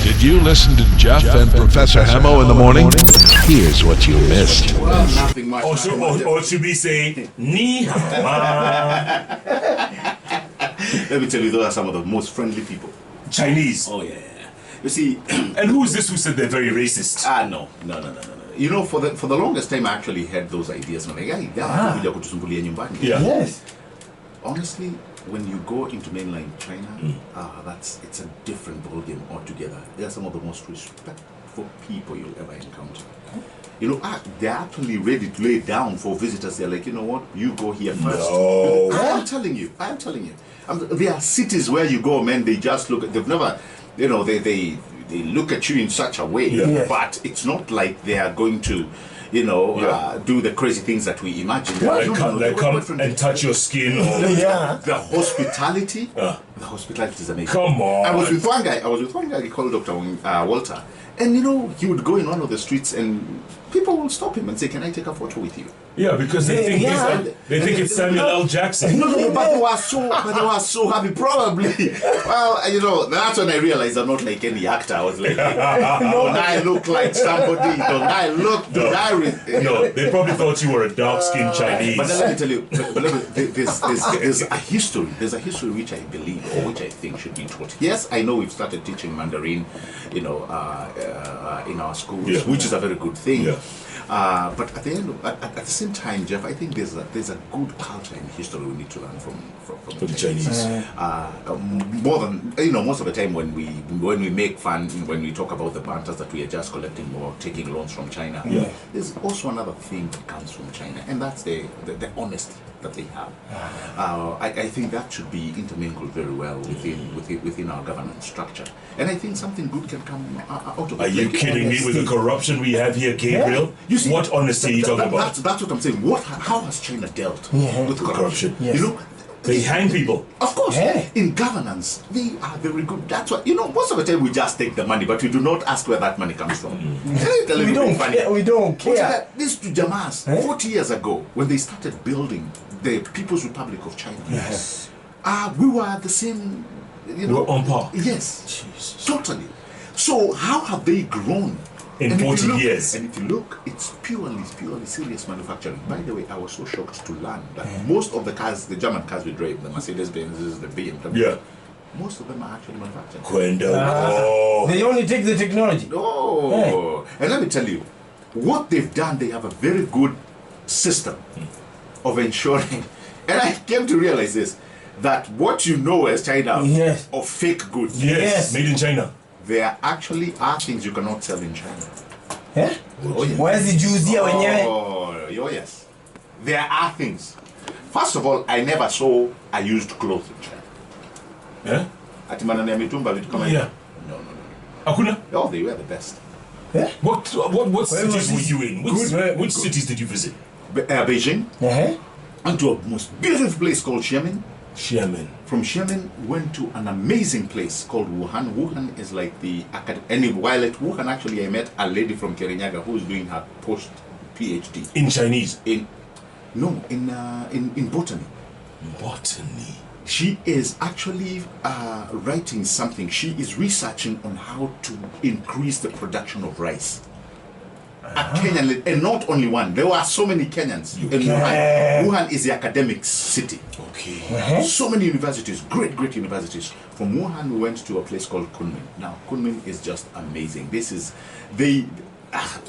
Did you listen to Jeff and Professor Hemo in the morning? Here's what you missed. Well, nothing much. Or should we say, ni hao? Let me tell you, those are some of the most friendly people. Chinese. Oh, yeah. You see... And who's this who said they're very racist? No. You know, for the longest time, I actually had those ideas. I'm like, yeah. Yes. Honestly, when you go into mainland China, it's a different ballgame altogether. They are some of the most respectful people you'll ever encounter. You know, they're actually ready to lay down for visitors. They're like, you know what, you go here first. No. I'm telling you. There are cities where you go, man, they just look, they've never, you know, they look at you in such a way, but it's not like they are going to, you know, do the crazy things that we imagine. They come and touch your skin. The hospitality, is amazing. Come on. I was with one guy, he called Dr. Walter, and you know, he would go in one of the streets and people will stop him and say, can I take a photo with you? Yeah, because they think it's Samuel L. Jackson. No, but they were so happy. Probably. Well, you know, that's when I realized I'm not like any actor. I was like, don't I look like somebody? No, they probably thought you were a dark-skinned Chinese. But then let me tell you, there's a history. There's a history which I believe, or which I think should be taught. Yes, I know we've started teaching Mandarin, you know, in our schools, which is a very good thing. Yeah. But at the same time, Jeff, I think there's a good culture and history we need to learn from the Chinese. More than, you know, most of the time when we make fun, when we talk about the banters that we are just collecting or taking loans from China, there's also another thing that comes from China, and that's the honesty that they have. I think that should be intermingled very well within our governance structure, and I think something good can come out of it. Are you kidding me with the corruption we have here, Gabriel? You see, what honesty are you talking about? That's what I'm saying. How has China dealt with corruption? Yes. You know, they hang people. Of course, in governance, they are very good. That's why, you know, most of the time we just take the money, but we do not ask where that money comes from. We don't care. This to Jamas, 40 years ago, when they started building the People's Republic of China, we were the same, you know. We're on par. Yes, Jesus. totally. So how have they grown? In 40 years. And if you look, it's purely serious manufacturing. By the way, I was so shocked to learn that most of the cars, the German cars we drive, the Mercedes-Benz, the BMW, most of them are actually manufactured. They only take the technology. And let me tell you, what they've done, they have a very good system of ensuring, and I came to realize this, that what you know as China of fake goods, made in China, there actually are things you cannot sell in China. Yes. There are things. First of all, I never saw a used clothes in China. No. Oh, they were the best. What cities were you in? Which cities did you visit? Beijing. Went to a most beautiful place called Xiamen. From Xiamen, went to an amazing place called Wuhan. Wuhan is like the academy. While at Wuhan, actually, I met a lady from Kirinyaga who's doing her post PhD in Chinese. In botany. Botany. She is actually writing something. She is researching on how to increase the production of rice. A Kenyan, and not only one. There were so many Kenyans in Wuhan. Wuhan is the academic city. So many universities, great universities. From Wuhan, we went to a place called Kunming. Now, Kunming is just amazing.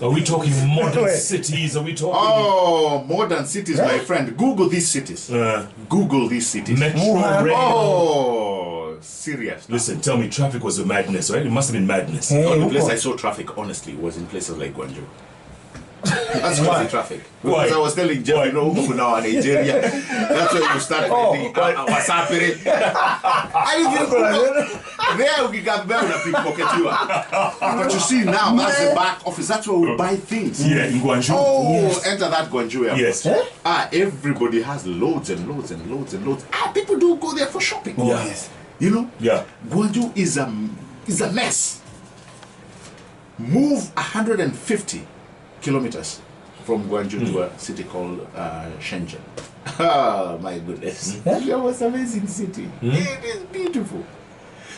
Are we talking modern cities? Are we talking? Oh, modern cities, my friend. Google these cities. Google these cities. Metro serious. Listen, tell me, traffic was a madness, right? It must have been madness. The place I saw traffic, honestly, was in places like Guangzhou. That's crazy traffic. Because I was telling Jeff, you know, now Nigeria, that's where you start getting wasapere. There we got better pickpocket you. But you see now, that's the back office. That's where we buy things. In Guangzhou. Enter that Guangzhou airport. Yes. Everybody has loads and loads and loads and loads. People do go there for shopping. Yes. You know? Guangzhou is a mess. Move 150 kilometers from Guangzhou to a city called Shenzhen. Oh my goodness. That was an amazing city. It is beautiful.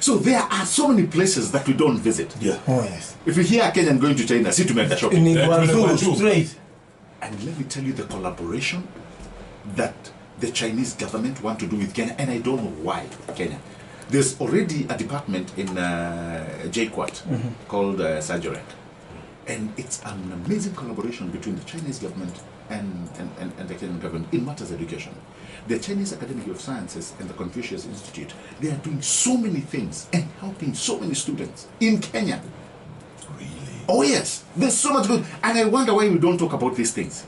So there are so many places that we don't visit. Yeah. Oh, yes. If you hear a Kenyan going to China, see to make a shopping. In Guangzhou, straight. And let me tell you the collaboration that the Chinese government want to do with Kenya, and I don't know why Kenya. There's already a department in JQuat called Sajorek, and it's an amazing collaboration between the Chinese government and the Kenyan government in matters of education. The Chinese Academy of Sciences and the Confucius Institute, they are doing so many things and helping so many students in Kenya. Really? Oh yes, there's so much good, and I wonder why we don't talk about these things.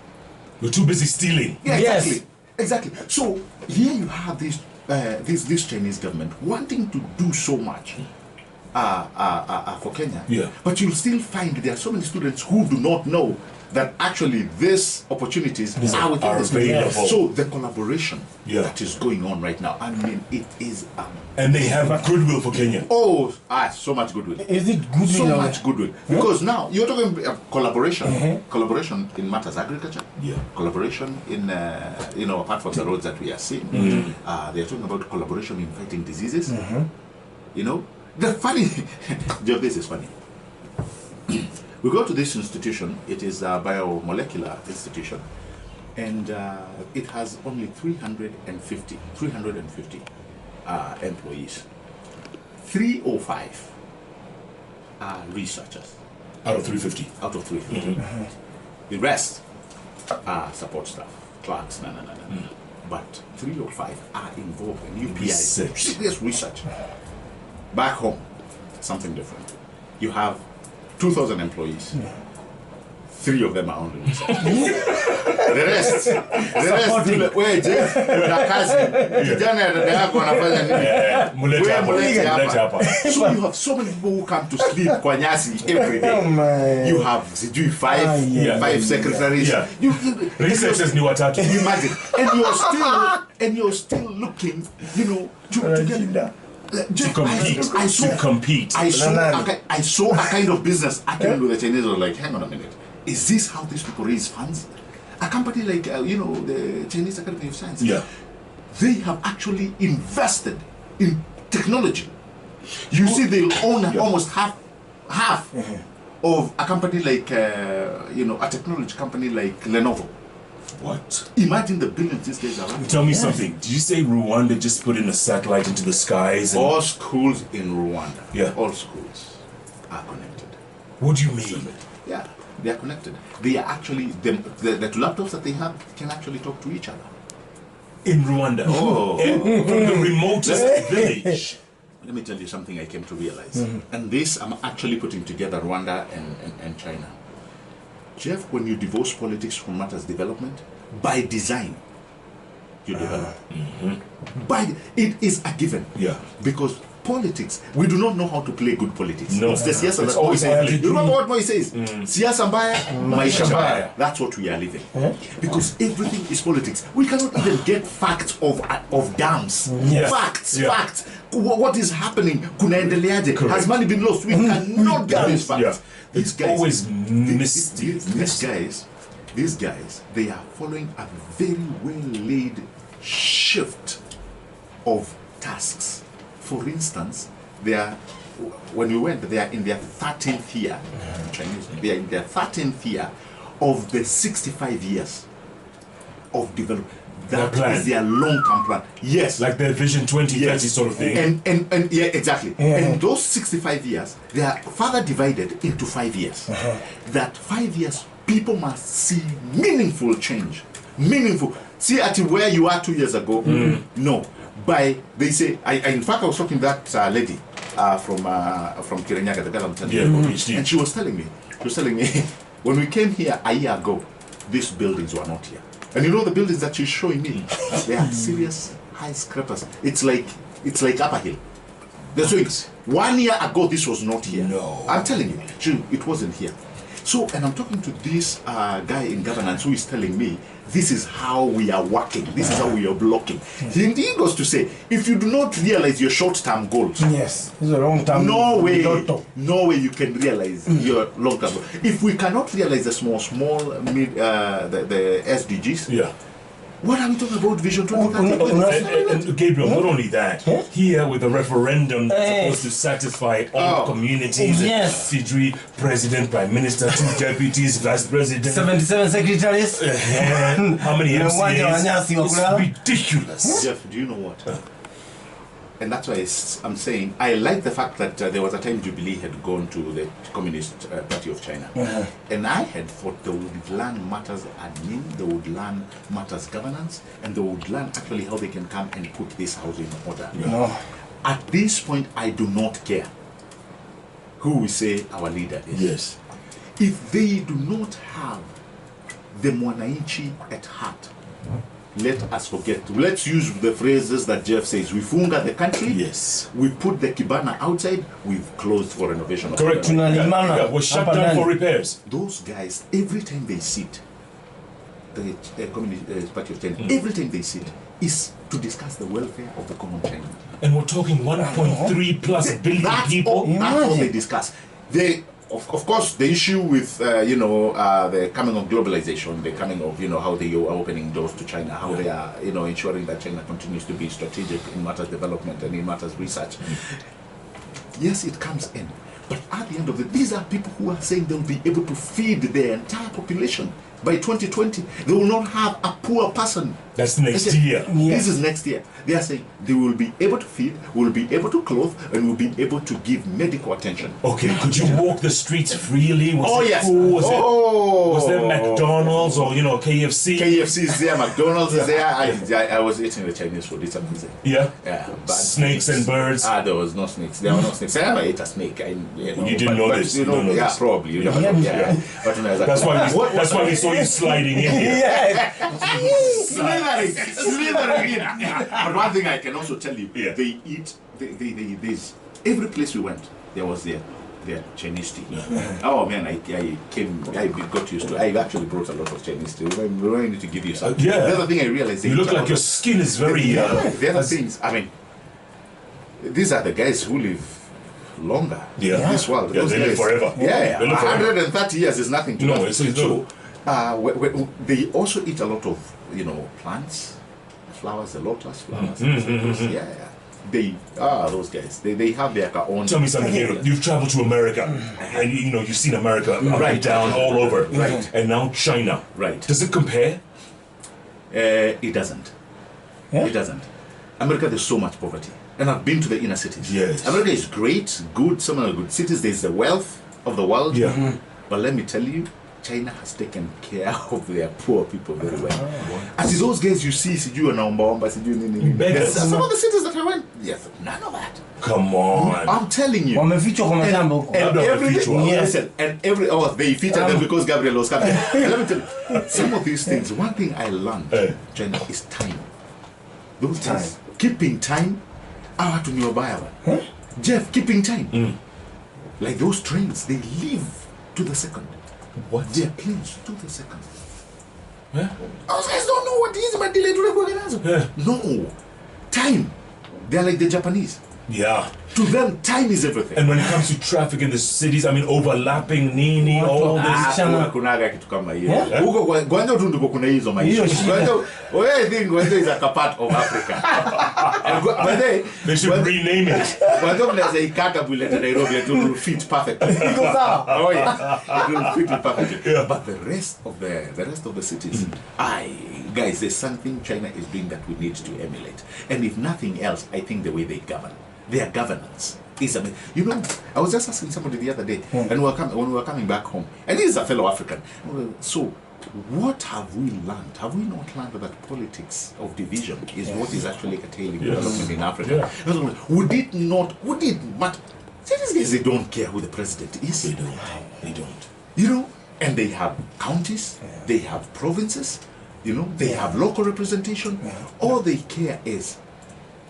We're too busy stealing. Yeah, Yes. exactly. Exactly. So here you have this Chinese government wanting to do so much for Kenya. Yeah. But you'll still find there are so many students who do not know that actually these opportunities are within Are this country. available. So the collaboration Yeah. that is going on right now, I mean, it is And they have goodwill for Kenya. so much goodwill. Is it good? So much goodwill. Because now you're talking collaboration, collaboration in matters agriculture, Yeah. collaboration in apart from the roads that we are seeing, they're talking about collaboration in fighting diseases. You know, the funny, Jeff, this is funny. We go to this institution. It is a biomolecular institution, and it has only 350 employees. 305 are researchers Out of 350. out of 350. The rest are support staff, clerks, But 305 are involved in UPI. Research. Serious research. Back home, something different. You have 2,000 employees. 3 of them are only research. The rest, wait, Jeff, na kazi. Kijana ya dada yako anafanya nini? Mulete hapa. Mulete hapa. Mulete hapa. So you have so many people who come to sleep kwa nyasi every day. Oh, man. You have five secretaries. Yeah. Researchers ni watatu. Imagine, and you're still looking, to get. To compete. I saw a kind of business acumen with the Chinese. I was like, hang on a minute, is this how these people raise funds? A company like the Chinese Academy of Sciences, Yeah. they have actually invested in technology. You see, they'll own almost half of a company like a technology company like Lenovo. What? Imagine the billions these days are. Tell me something. Did you say Rwanda just put in a satellite into the skies? And All schools in Rwanda, Yeah. all schools are connected. what do you mean? Yeah, they are connected. They are actually, the laptops that they have can actually talk to each other. In Rwanda. Oh. From the remotest village. Let me tell you something I came to realize. And this, I'm actually putting together Rwanda and China. Jeff, when you divorce politics from matters development, by design, you develop. It is a given. Yeah. Because politics, we do not know how to play good politics. No. It's the siasa It's that always Moi says. ugly. You remember what Moi says? Siasa mbaya, maisha mbaya. mbaya. That's what we are living. Because everything is politics. We cannot even get facts of dams. Yes. Facts. What is happening? Kunaendeleaje? Has money been lost? We cannot get these facts. Yeah. These It's guys, always mystic. these guys, they are following a very well-laid shift of tasks. For instance, when we went, they are in their 13th year. Chinese, they are in their 13th year of the 65 years of development. That plan. is their long-term plan. Yes. Like the Vision 2030 sort of thing. And yeah, exactly. And those 65 years, they are further divided into 5 years. That 5 years, people must see meaningful change. Meaningful. See at where you are 2 years ago. No. They say, in fact, I was talking to that lady from Kirinyaga, the girl I'm telling you. PhD. And she was telling me, when we came here a year ago, these buildings were not here. And you know the buildings that she's showing me, they are serious high scrapers. It's like Upper Hill. They're showing 1 year ago this was not here. No. I'm telling you, it wasn't here. So, and I'm talking to this guy in governance who is telling me this is how we are working, this is how we are blocking. He goes to say, if you do not realize your short-term goals, Yes, it's a long time. no way you can realize your long-term goals. If we cannot realize the small, the SDGs, What are we talking about? Vision 2030? And Gabriel, not only that, here with the referendum that's supposed to satisfy all communities, Yes. Fidri, President, Prime Minister, 2 deputies, Vice President, 77 secretaries. how many Wanyasi MCAs? wakula. It's ridiculous. Jeff, do you know what? And that's why I'm saying I like the fact that there was a time Jubilee had gone to the Communist Party of China. And I had thought they would learn matters admin, they would learn matters governance, and they would learn actually how they can come and put this house in order. No. At this point, I do not care who we say our leader is. Yes. If they do not have the Mwananchi at heart, let us forget. Let's use the phrases that Jeff says. We funga the country. Yes. We put the Kibana outside. We've closed for renovation. Correct. Tunalimana. Was shut Hapa down ndani. for repairs. Those guys, every time they sit, the Communist Party of China, every time they sit, is to discuss the welfare of the common China. And we're talking 1.3 plus billion That's people. all, that's all they discuss. They, of course, the issue with the coming of globalization, the coming of how they are opening doors to China, how they are ensuring that China continues to be strategic in matters development and in matters research. Yes, it comes in, but at the end of it, these are people who are saying they'll be able to feed their entire population by 2020. They will not have a poor person. That's next year. This is next year. They are saying they will be able to feed, will be able to clothe, and will be able to give medical attention. Okay, could you walk the streets freely? Was it Yes. cool? Was there McDonald's or KFC? KFC is there, McDonald's is there. I was eating the Chinese food. It's amazing. Yeah. But Snakes and birds. There was no snakes. There were no snakes. I never ate a snake. You didn't know this. You know, this. probably. You never know. Yeah. But when I was like, That's why we saw you sliding in here. slithering in. But one thing I can also tell you, they eat. There's every place we went, there was their Chinese tea. Oh man, I got used to. I actually brought a lot of Chinese tea. We need to give you some. Yeah. The other thing I realized, You look like your skin is very. the other things. I mean, these are the guys who live longer in this world. Yeah, Those they live guys, forever. Yeah, They live forever. 130 years is nothing to No, them. it's true. They also eat a lot of plants, flowers, the lotus flowers. They those guys. They have their own. Tell me something here. You've traveled to America, and you've seen America up and down, all over. Right. And now China. Right. Does it compare? It doesn't. Yeah? It doesn't. America, there's so much poverty. And I've been to the inner cities. Yes. America is great, good, some are good cities. There's the wealth of the world. Yeah. But let me tell you, China has taken care of their poor people very well. As those guys you see, Siju and Naomba, Beggars. some of the cities that I went, yes, none of that. Come on. I'm telling you. Wamefichwa kwa mashamba huko. And Not every the feature. listen, and every they featured them because Gabriel was coming. Let me tell you, some of these things. One thing I learned, China, is time. Those things, keeping time. To nearby. Jeff, keeping time. Like those trains, they live to the second. What? Their planes to the second. Yeah. Those guys don't know what is my delay to No, time. They're like the Japanese. Yeah. To them, time is everything. And when it comes to traffic in the cities, I mean, overlapping, nini, all this. Kunaga kitu kama hiyo. Yeah. Huko Gwanza tu ndiko kuna hizo maisha. Hiyo shida. I think Gwanza is a part of Africa. But They should rename it. Gwanza mnaweza ikata bullet Nairobi, it will fit perfectly. Iko sawa. Oh yeah, it will fit it perfectly. Yeah. But the rest of the cities, guys, there's something China is doing that we need to emulate. And if nothing else, I think the way they govern, their governance is amazing. I was just asking somebody the other day, and when we were coming back home, and this is a fellow African. So, what have we learned? Have we not learned that politics of division is what is actually curtailing development in Africa? Yeah. Would it matter? See, these guys, they don't care who the president is. They don't. And they have counties, they have provinces, they have local representation. All they care is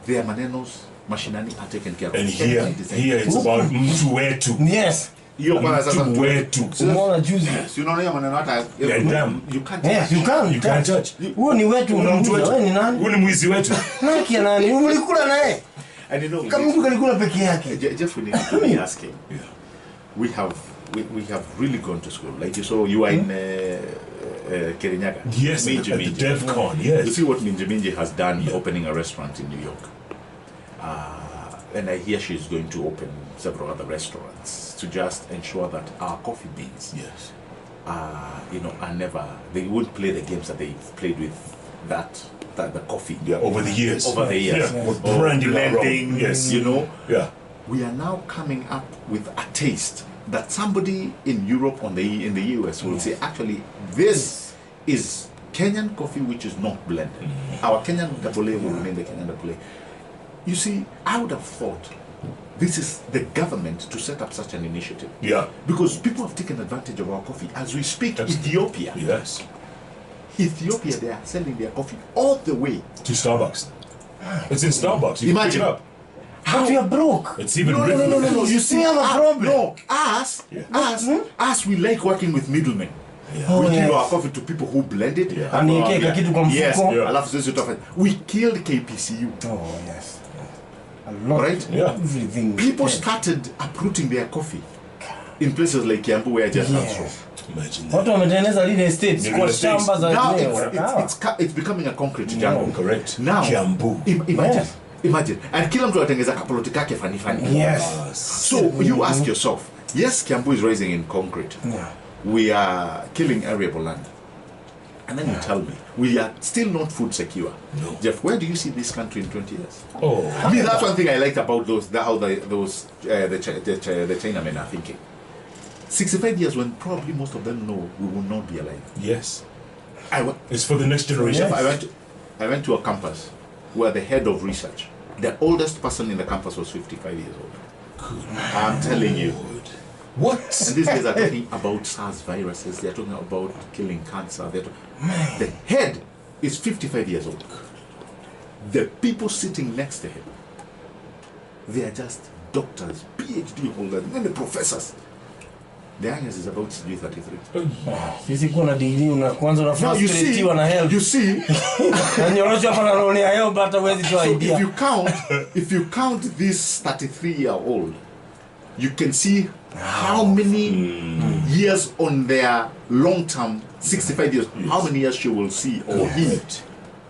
their manenos, mashinani are taken care of. And here it's about mtu wetu. Yes. Mtu wetu. Umeona juzi. You can't Yes, you can. You can't touch. Huo ni wetu unamjua wewe ni nani? Huyu ni mwizi wetu. Naki ya nani? Umelikula naye. And Kama mtu kalikula peke yake. Jeff, we need to be asking. We have really gone to school. Like you saw, you are in Kirinyaga. Yes, at the DevCon, yes. You see what Minji has done opening a restaurant in New York. And I hear she's going to open several other restaurants to just ensure that our coffee beans, yes, are never, they won't play the games that they've played with the coffee. Yeah, over the years. Yeah. With branding, blending, yes. Yeah. We are now coming up with a taste that somebody in Europe or in the US will say, actually, this is Kenyan coffee which is not blended. Our Kenyan Dabole will remain the Kenyan Dabole. You see, I would have thought this is the government to set up such an initiative. Yeah. Because people have taken advantage of our coffee. As we speak, Ethiopia. Yes. Ethiopia, they are selling their coffee all the way to Starbucks. It's in Starbucks. You imagine. Pick it up. But we are broke. It's even no. You see, we have a problem. No, us, we like working with middlemen. Yeah. We give our coffee to people who blend it. Yeah. And we killed KPCU. Oh yes. A lot. Right? Yeah. Everything. People started uprooting their coffee in places like Kiambu where I just comes from. Imagine that. Now it's becoming a concrete jungle. Correct. Now Kiambu. Imagine. And kila mtu atengeza kapoloti kake fani. Yes. So you ask yourself, yes, Kiambu is rising in concrete. Yeah. We are killing arable land. And then you tell me, we are still not food secure. No. Jeff, where do you see this country in 20 years? Oh. Me, that's one thing I liked about the Chinamen are thinking. 65 years when probably most of them know we will not be alive. Yes. It's for the next generation. Yes. I went to a campus where the head of research, the oldest person in the campus was 55 years old. Good. I'm telling you. What? And these guys are talking about SARS viruses. They're talking about killing cancer. The head is 55 years old. The people sitting next to him, they are just doctors, PhD holders, and the professors. The youngest is about to be 33. Now you see. So if you count this 33-year-old, you can see how many years on their long-term 65 years, how many years she will see or he,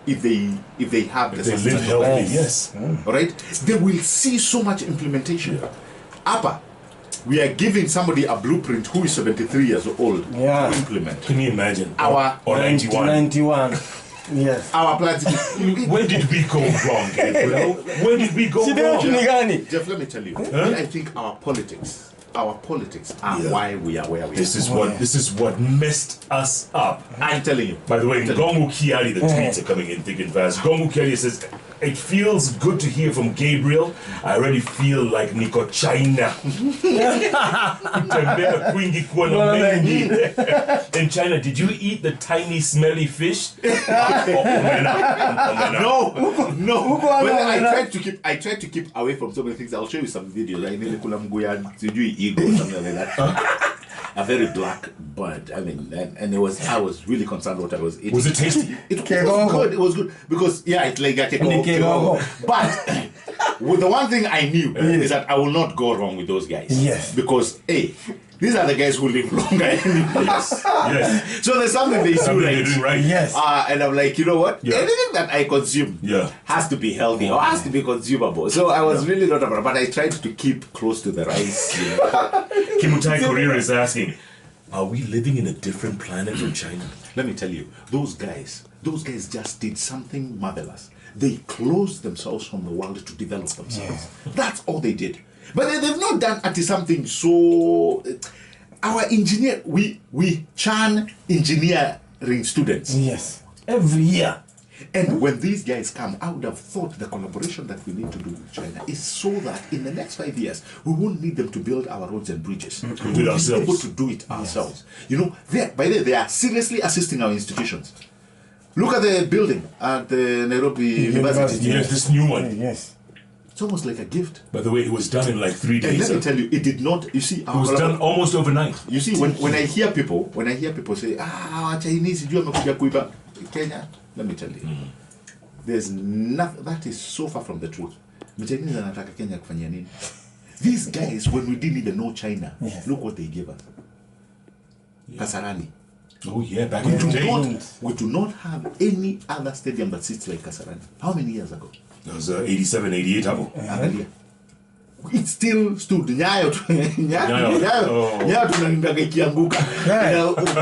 if they have the live healthy, yes. Right? They will see so much implementation. Upper, we are giving somebody a blueprint who is 73 years old to implement. Can you imagine? Or 91. Yes. Our plans. Where did we go wrong, Gabriel? Where did we go wrong? Jeff, let me tell you. I think our politics are why we are where we are. This is what messed us up. I'm telling you. By the way, Gongu Kiari, the tweets are coming in thick and fast. Gongu Kiari says, it feels good to hear from Gabriel. I already feel like Niko China. In China, did you eat the tiny smelly fish? No. But I tried to keep away from so many things. I'll show you some videos. Something like that. A very black bird. I mean, and I was really concerned what I was eating. Was it tasty? It was good. It was good because it's like a kego. But with the one thing I knew is that I will not go wrong with those guys. Yes. Because these are the guys who live longer. Yes. So there's something they do right. Yes. And I'm like, you know what? Yeah. Anything that I consume has to be healthy or has to be consumable. So I was really not about it, but I tried to keep close to the rice. Kimutai Korea is asking, are we living in a different planet from China? Let me tell you, those guys just did something marvelous. They closed themselves from the world to develop themselves. That's all they did. But they've not done something so. Our engineer, we churn engineering students. Yes. Every year. And when these guys come, I would have thought the collaboration that we need to do with China is so that in the next 5 years, we won't need them to build our roads and bridges. We'll be able to do it ourselves. You know, they are seriously assisting our institutions. Look at the building at the Nairobi University. Yes, this new one. Yes. It's almost like a gift. By the way, it was done in like 3 days. And let me tell you, it did not. You see, it was done almost overnight. You see, when I hear people say, Chinese, Kenya, let me tell you, there's nothing that is so far from the truth. These guys, when we didn't even know China, look what they gave us. Kasarani. Oh yeah, back in the day. We do not have any other stadium that sits like Kasarani. How many years ago? That was 87, 88 hapo. It still stood. Nyayo tunanindaga ikianguka.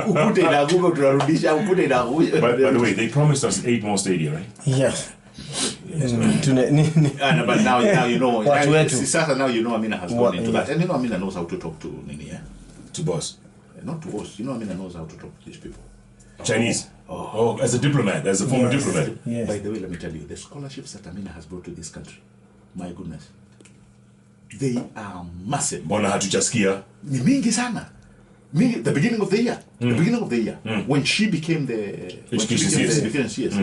Ukute inaanguka tunarudisha, ukute inaanguka. By the way, they promised us 8 more stadia, right? Yes. But now you know. Now you know Amina has gone into that. And you know Amina knows how to talk to Nini, eh? To boss. Not to boss. You know Amina knows how to talk to these people. Chinese. Oh, as a diplomat, as a former diplomat. Yes. By the way, let me tell you, the scholarships that Amina has brought to this country, my goodness, they are massive. Mbona hatujasikia? Ni mingi sana. The beginning of the year. The beginning of the year. When she became the defense CS,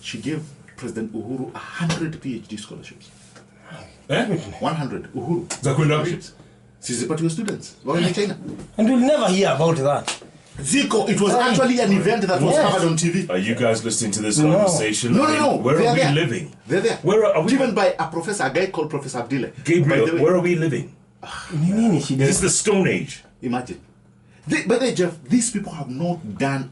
she gave President Uhuru 100 PhD scholarships. 100 Uhuru. Za kwenda wapi? Sizipatiwa students. Wao in China. And we'll never hear about that. Zico, it was actually an event that was covered on TV. Are you guys listening to this conversation? No. Where are we living? They're there. Where are we? Driven by a professor, a guy called Professor Abdile. Gabriel, where are we living? This is the Stone Age. Imagine. But Jeff, these people have not done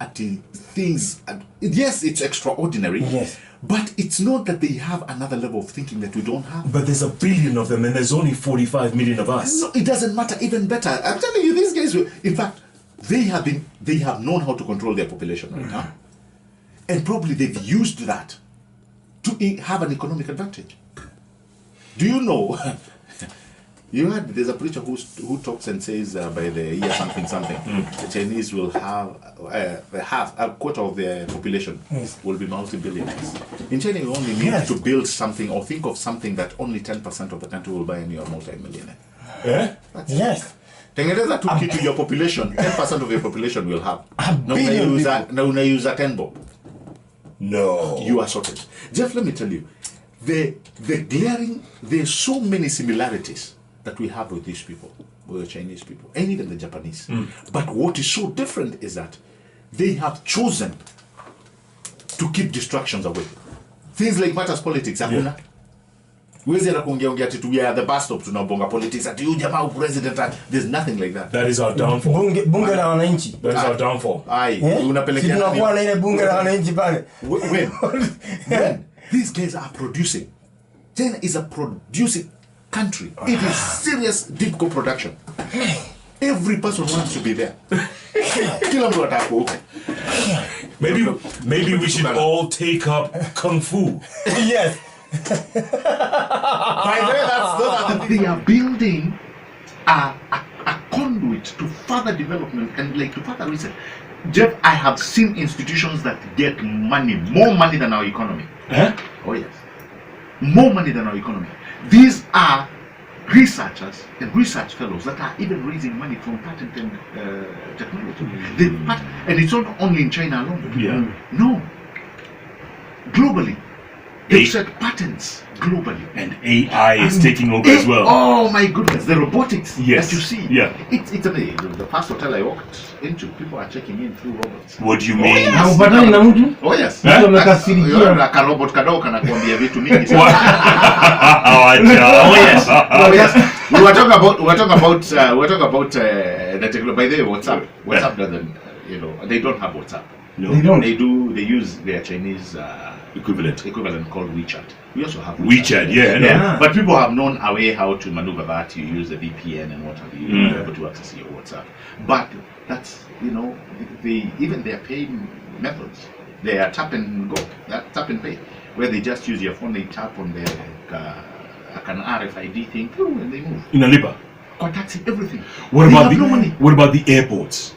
things. Yes, it's extraordinary. Yes. But it's not that they have another level of thinking that we don't have. But there's 1 billion of them and there's only 45 million of us. No, it doesn't matter. Even better. I'm telling you, these guys, in fact, they have known how to control their population right now. And probably they've used that to have an economic advantage. Do you know? You heard there's a preacher who talks and says by the year something, the Chinese will have a quarter of their population will be multi-billionaires. In China, you only need to build something or think of something that only 10% of the country will buy and you're a multi-millionaire. Yes. Tengeneza tu kitu your population, 10% of your population will have. Na unauza 10 bob. No. You are sorted. Jeff, let me tell you, there's so many similarities that we have with these people, with the Chinese people, and even the Japanese. But what is so different is that they have chosen to keep distractions away. Things like matters politics, hakuna. Where's the kuongea ati we are the bus stop tunabonga politics ati huyu jamaa president, there's nothing like that. That is our downfall. Bunge la wananchi. That is our downfall. Unapelekea tunakuwa na ile bunge la wananchi pale. When these guys are producing. China is a producing country. It is serious deep co-production. Every person wants to be there. Maybe we should all take up kung fu. Yes. By the way, they are building a conduit to further development and to further research. Jeff, I have seen institutions that get money, more money than our economy. Oh yes, more money than our economy. These are researchers and research fellows that are even raising money from patent and technology. And it's not only in China alone. No, globally. They've set patents globally. And AI is taking over as well. Oh my goodness, the robotics that you see. It's amazing. The first hotel I walked into, people are checking in through robots. What do you mean? Oh yes. Robot kadogo kanakuambia vitu mingi sana. Oh yes. We were talking about the technology. By the way, WhatsApp doesn't, they don't have WhatsApp. No. They don't. They use their Chinese equivalent called WeChat. We also have WeChat. But people have known a way how to maneuver that. You use the VPN and what have you. You're able to access your WhatsApp. But that's, even their paying methods. They are tap and go, tap and pay, where they just use your phone, they tap on the an RFID thing, and they move. In Aliba. Taxi, everything. What about the airports?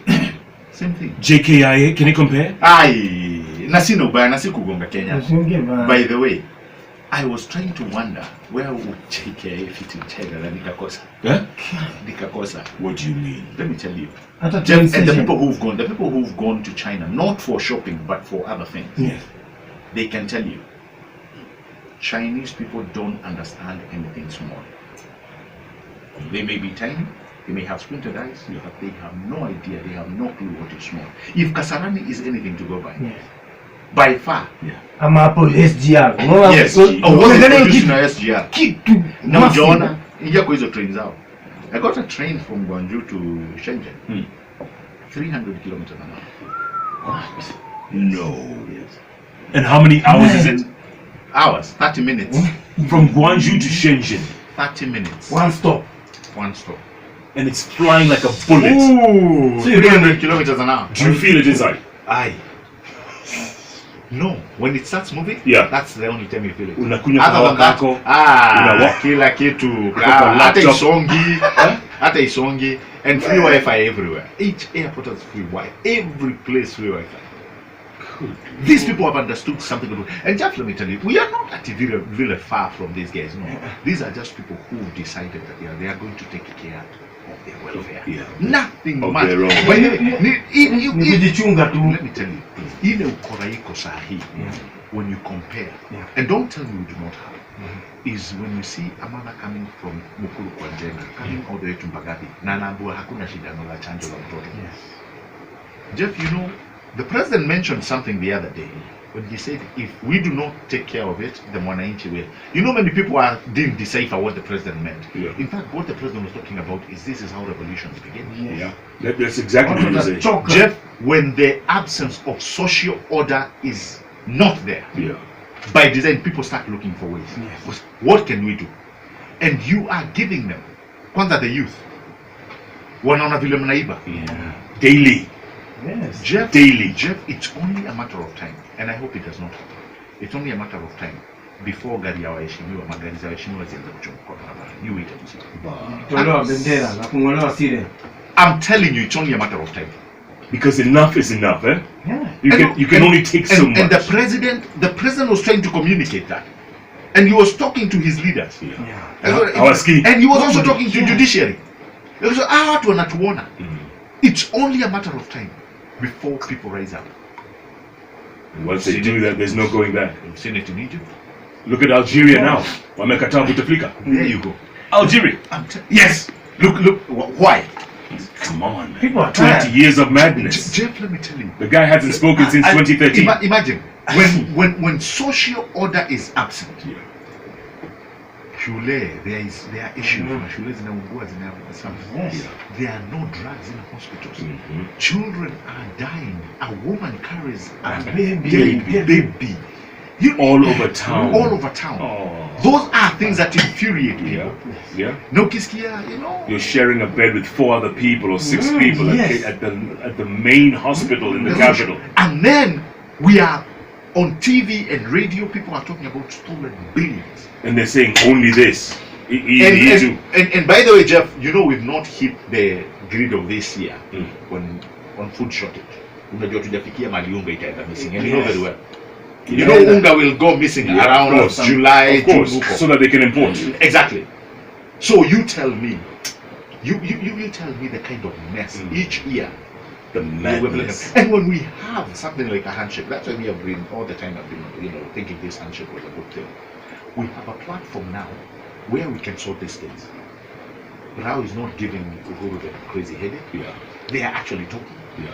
Same thing. JKIA, can you compare? Nasikugonga Kenya. By the way, I was trying to wonder where would JKIA fit in China na nikakosa. Nikakosa. What do you mean? Let me tell you. And the people who've gone to China, not for shopping but for other things, they can tell you Chinese people don't understand anything small. They may be tiny, they may have squinted eyes, but they have no idea, they have no clue what is small. If Kasarani is anything to go by, by far. I'm Apple SGR. Yes. What is producing SGR? Now, Jonah, hizo trains out. I got a train from Guangzhou to Shenzhen. 300 kilometers an hour. No. And how many hours is it? Hours, 30 minutes. From Guangzhou to Shenzhen. 30 minutes. One stop. One stop. And it's flying like a bullet. Ooh. 300 kilometers an hour. Do you feel it inside? Aye. No, when it starts moving, Yeah. that's the only time you feel it. Unakunywa Other than kahawa that, kako. Unawa- kila kitu. kwa Hata laptop. isongi, hata isongi, and free Wi-Fi everywhere. Each airport has free Wi-Fi. Every place free Wi-Fi. These people have understood something about. And just let me tell you, we are not at really far from these guys. No, these are just people who decided that they are going to take care of their welfare. Yeah. Nothing Of much. their own. By the way, Ni kujichunga tu. let me tell you, ile ukora iko sahi, when you compare, and don't tell me we do not have, is when you see a mother coming from Mukuru kwa Njena, coming all the way to Mbagathi, na anaambiwa hakuna shida na la chanjo la mtoto. Jeff, you know, the president mentioned something the other day when he said, if we do not take care of it, the Mwananchi will. You know, many people didn't decipher what the president meant. Yeah. In fact, what the president was talking about is this is how revolutions begin. Yeah. That's exactly what you say. Jeff, when the absence of social order is not there, Yeah. by design, people start looking for ways. Yes. What can we do? And you are giving them, kwanza the youth, wanaona vile mnaiba. Yeah. Daily. Yes. Jeff, Daily. Jeff, it's only a matter of time, and I hope it does not happen. It's only a matter of time before gari ya waheshimiwa, magari za waheshimiwa zianze kuchomwa kwa barabara. You wait and see. Tolewa bendera na kung'olewa sire. I'm telling you, it's only a matter of time. Because enough is enough, eh? Yeah. You can only take so much. And the president was trying to communicate that, and he was talking to his leaders. Yeah. And he was also talking to judiciary. So, watu wanatuona. It's only a matter of time before people rise up. And once they do that, there's no going back. You've seen it in Egypt. Look at Algeria now. Wamekataa Bouteflika. There you go. Algeria. Yes. Look. Why? Come on, man. People are 20 tired. years of madness. Jeff, let me tell you. The guy hasn't spoken since 2013. Imagine when social order is absent. Yeah. Shule, there are issues. Shule zinaungua, Yes. there are no drugs in hospitals. Children are dying. A woman carries a baby. All over town. All over town. Oh. Those are things that infuriate people. Yeah. No kiskia, you know. You're sharing a bed with 4 other people or 6 people yes. at the main hospital in the capital. And then we are on TV and radio. People are talking about stolen billions. And they're saying only this. Easy. And by the way, Jeff, you know we've not hit the grid of this year on food shortage. Unajua tujafikia mali unga itaenda missing, and you know very well. You know unga will go missing around July, of course, June, so that they can import. Exactly. So you tell me, you tell me the kind of mess each year. The madness. And when we have something like a handshake, that's why we have been all the time. I've been, thinking this handshake was a good thing. We have a platform now where we can sort these things. Rao is not giving Uhuru the crazy headache. Yeah. They are actually talking. Yeah.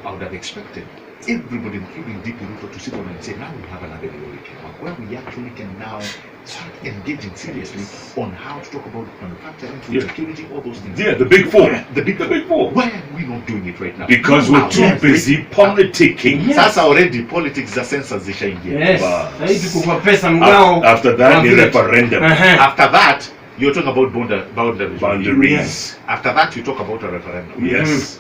I would have expected everybody, including DP Ruto, to sit down and say, now we have another way we can work, where we actually can now start engaging seriously on how to talk about manufacturing, food security, all those things. Yeah, the big 4. The big four. Why are we not doing it right now? Because we're too busy politicking. Yes. Sasa already politics za sensa zishaingia. Yes. Wow. Sasa tuko kwa pesa mgao. After that, the referendum. After that, you're talking about boundaries. Yes. After that, you talk about a referendum. Yes.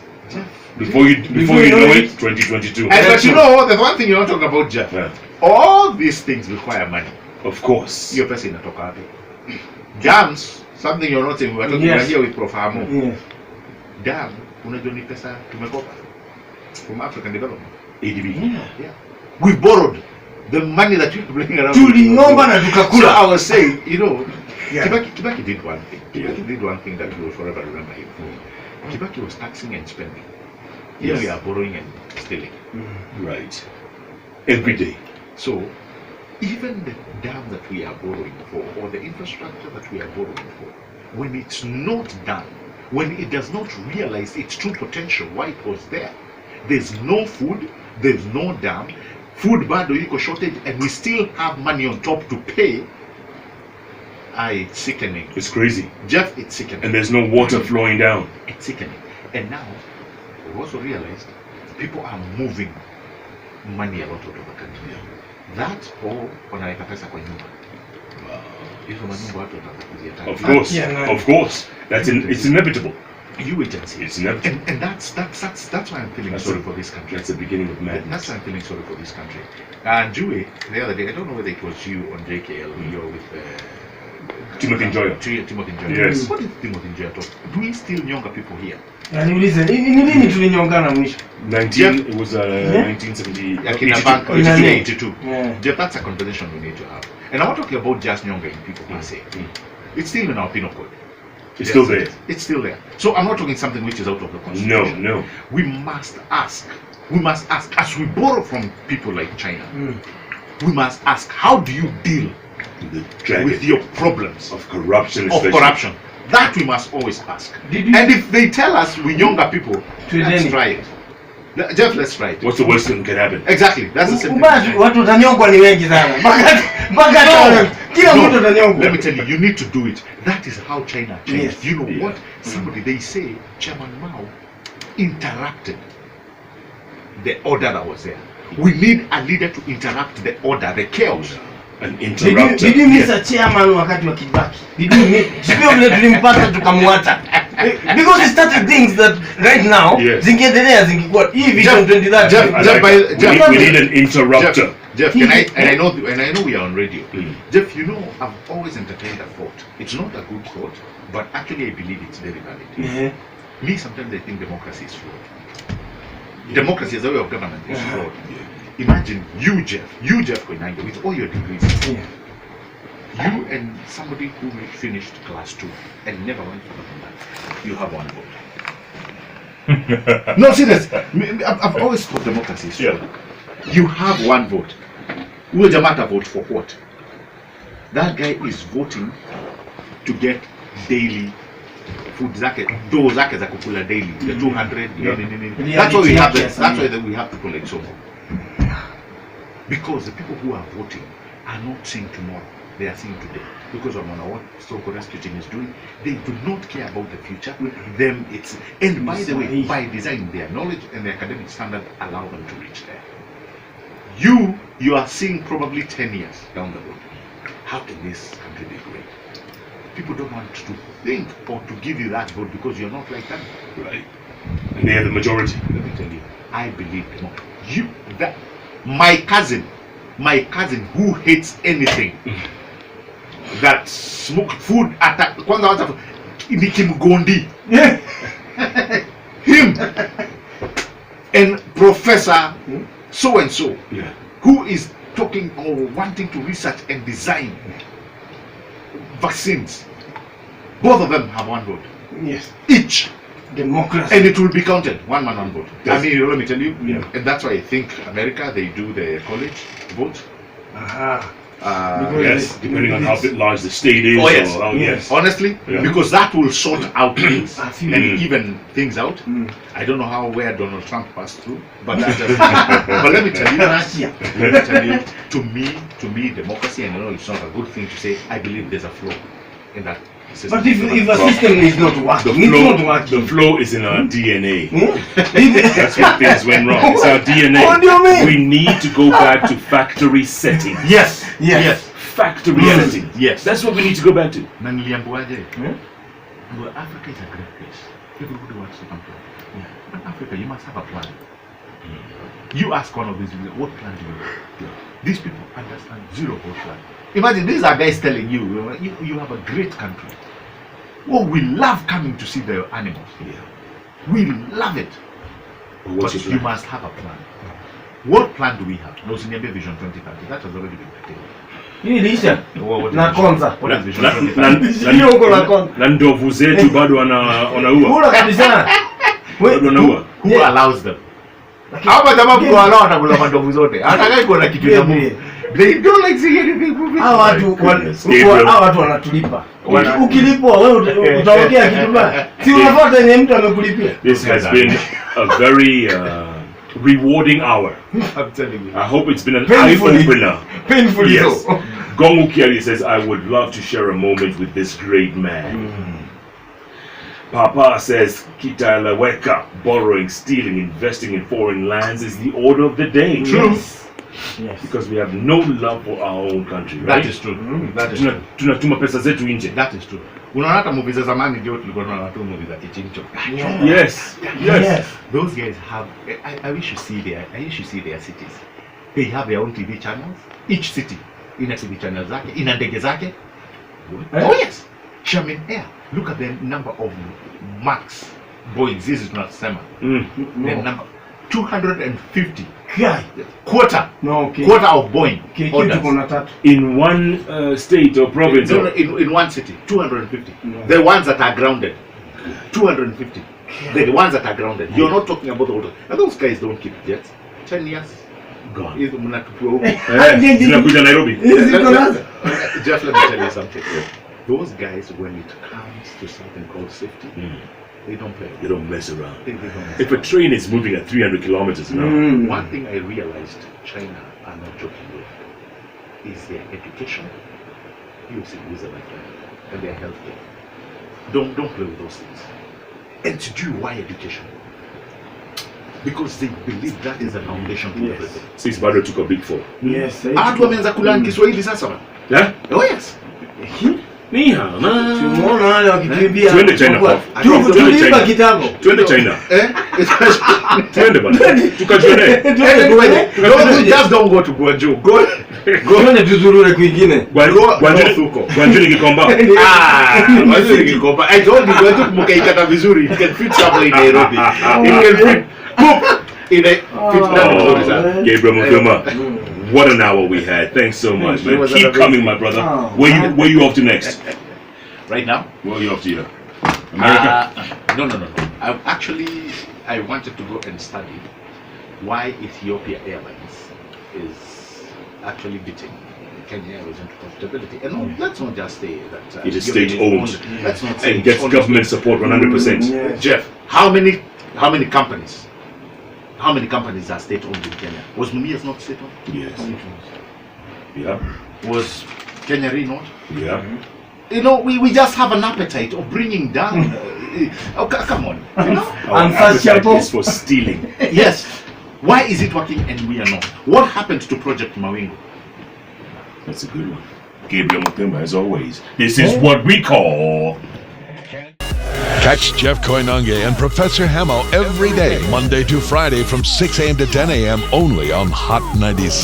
Before you know it, 2022. But you know, there's one thing you're not talking about, Jeff. Yeah. All these things require money. Of course. Your person inatoka wapi? Dams, something you're not saying. We're talking about here with Prof. Hamo. Yes. Dam, unajua ni pesa tumekopa from African Development. ADB. Yeah. We borrowed the money that you're bringing around. Tuliomba na So tukakula. I was saying, Yeah. Kibaki did one thing. Kibaki did one thing that you will forever remember him. Kibaki was taxing and spending. Here we are borrowing and stealing. Right. Every day. So, even the dam that we are borrowing for, or the infrastructure that we are borrowing for, when it's not done, when it does not realize its true potential, why it was there, there's no food, there's no dam, food bado iko shortage, and we still have money on top to pay. It's sickening. It's crazy. Jeff, it's sickening. And there's no water flowing down. It's sickening. And now, we've also realized people are moving money a lot out of the country. That or wanaweka pesa kwa nyumba. If manyumba watu watakuzia tax. Of course. It's inevitable. You agency. It's inevitable. And that's why I'm feeling sorry for this country. That's the beginning of madness. That's why I'm feeling sorry for this country. And Dewey, the other day, I don't know whether it was you on JKL, you're with Timothy Njoya. Timothy Njoya. Yes. What did Timothy Njoya talk? Do we still younger people here? Niulize, ni nini tulinyongana mwisho? 19, it was 1970, Akina 82. Bank, 82. Yeah. Jeff, that's a conversation we need to have. And I'm not talking about just younger people per se. It's still in our penal code. It's still there. It's still there. So I'm not talking something which is out of the constitution. No. We must ask, as we borrow from people like China, we must ask, how do you deal with your problems of corruption? That we must always ask. And if they tell us we younger people, let's try it. Jeff, let's try it. What's the worst thing can happen? Exactly. That's the same thing. Watu watanyongwa ni wengi sana. Kila mtu atanyongwa. Let me tell you, you need to do it. That is how China changed. Yes. You know what? Somebody, they say Chairman Mao interrupted the order that was there. We need a leader to interrupt the order, the chaos. An interrupter. Did you miss a chairman wakati wa Kibaki? Did you miss? Sio vile tulimpata tukamwacha. Because he started things that right now zingeendelea zingekuwa hii vision 2030. We need an interrupter. Jeff, I know we are on radio. Jeff, you know, I've always entertained a thought. It's not a good thought, but actually I believe it's very valid. Me, sometimes I think democracy is flawed. Democracy as a way of government is flawed. Imagine you, Jeff Koinange, with all your degrees, you and somebody who finished class 2 and never went for that, you have one vote. No, serious. I've always thought democracy is flawed. You have one vote. Will Jamata vote for what? That guy is voting to get daily food zake, those zake za kukula daily, the 200. That's why we have we have people like so. Because the people who are voting are not seeing tomorrow, they are seeing today. Because of what Soko Rescue Team is doing, they do not care about the future. Them, it's and by the way, by design, their knowledge and their academic standard allow them to reach there. You are seeing probably 10 years down the road. How can this country be great? People don't want to think or to give you that vote because you're not like them. Right. And they are the majority. Let me tell you, I believe my cousin who hates anything that smoked food at kwanza Nikimgondi. Him and Professor so and so who is talking or wanting to research and design vaccines. Both of them have one vote. Yes. Each. Democracy. And it will be counted. One man, one vote. Yes. I mean, let me tell you. And that's why I think America, they do the college vote. Yes, depending on how large the state is. Oh, yes. Yes. Honestly, because that will sort out things and even things out. I don't know where Donald Trump passed through, but that just, but let me tell you, to me, democracy, and I know it's not a good thing to say, I believe there's a flaw in that system. But if a system is not working, the flow is in our DNA. That's where things went wrong. It's our DNA. What do you mean? We need to go back to factory setting. Yes. Factory setting. Yes. That's what we need to go back to. Well, Africa is a great place. Everybody wants to come to Africa. But Africa, you must have a plan. You ask one of these people, what plan do you have? These people understand zero vote plan. Imagine these are guys telling you, you have a great country. Oh, we love coming to see the animals. We love it. But you must have a plan. What plan do we have? No, Senior Vision 2030. That has already been prepared. ilisha What na konza is Vision 2030? Ndio uko na konza na ndovu zetu bado wanaua. Bora kabisa. Who allows them? Hapa jamaa kwa wala wanakula mandovu zote. Hata kuna kitu cha Mungu. They don't like seeing anything moving. Hao watu wanatulipa. Ukilipwa wewe utaongea kitu baya. Si unafuata yenye mtu amekulipia. This has been a very rewarding hour. I'm telling you. I hope it's been an eye-opener. Painfully yes. so. Gongu Kiari says, I would love to share a moment with this great man. Papa says Kitalaweka, borrowing, stealing, investing in foreign lands is the order of the day. True. Yes. Because we have no love for our own country, right? That is true. That is true. Tunatuma pesa zetu nje. That is true. Unaona hata movies za zamani ndio tulikuwa tunaona tu movies za kichincho. Yes. Yes. Those guys have I wish you see their cities. They have their own TV channels. Each city ina TV channel zake, ina ndege zake. Oh yes. Shaman Air. Look at the number of Max Boeings. This is not sema. The number 250. Quarter of Boeing orders. In one state or province? No, in one city, 250. The ones that are grounded, 250. The ones that are grounded. You're not talking about the orders. And those guys don't keep jets. 10 years. Gone. Nairobi. Jeff, let me tell you something. Those guys, when it comes to something called safety, they don't play. They don't mess around. They don't mess If a train is moving at 300 kilometers an hour. One thing I realized China are not joking with is their education. You see, these are my friend, and their healthcare. Don't play with those things. And to do why education? Because they believe that is the foundation to everything. Since Bado took a big fall. Yes. Watu wameanza kula Kiswahili sasa. Yeah? Oh yes. Ni hao na. Tumeona wale wakikimbia. Twende China kwa. Tulipa kitambo. Twende China. Twende bana. Tukajione. Don't just don't go to Guangzhou. Go. Twende tuzurure kwingine. Guangzhou Kikomba. Guangzhou Kikomba. I told you Guangzhou mkaikata vizuri. You can fit somewhere in Nairobi. You can fit in a Gabriel Muthuma. What an hour we had. Thanks so much, man. Keep coming, my brother. Where you off to next? Right now? Where are you off to? America? No. I wanted to go and study why Ethiopia Airlines is actually beating Kenya Airways into profitability. And no, let's not just say that it is state-owned. Let's not say and gets government support 100%. Jeff, how many companies? How many companies are state-owned in Kenya? Was Mumias not state-owned? Yes. Yeah. Was Kenya Re not? Yeah. You know, we just have an appetite of bringing down. Come on. You know? Our appetite is for stealing. Yes. Why is it working and we are not? What happened to Project Mawingu? That's a good one. Gabriel Muthuma, as always. This is what we call... Catch Jeff Koinange and Professor Hamo every day, Monday to Friday from 6 a.m. to 10 a.m. only on Hot 96.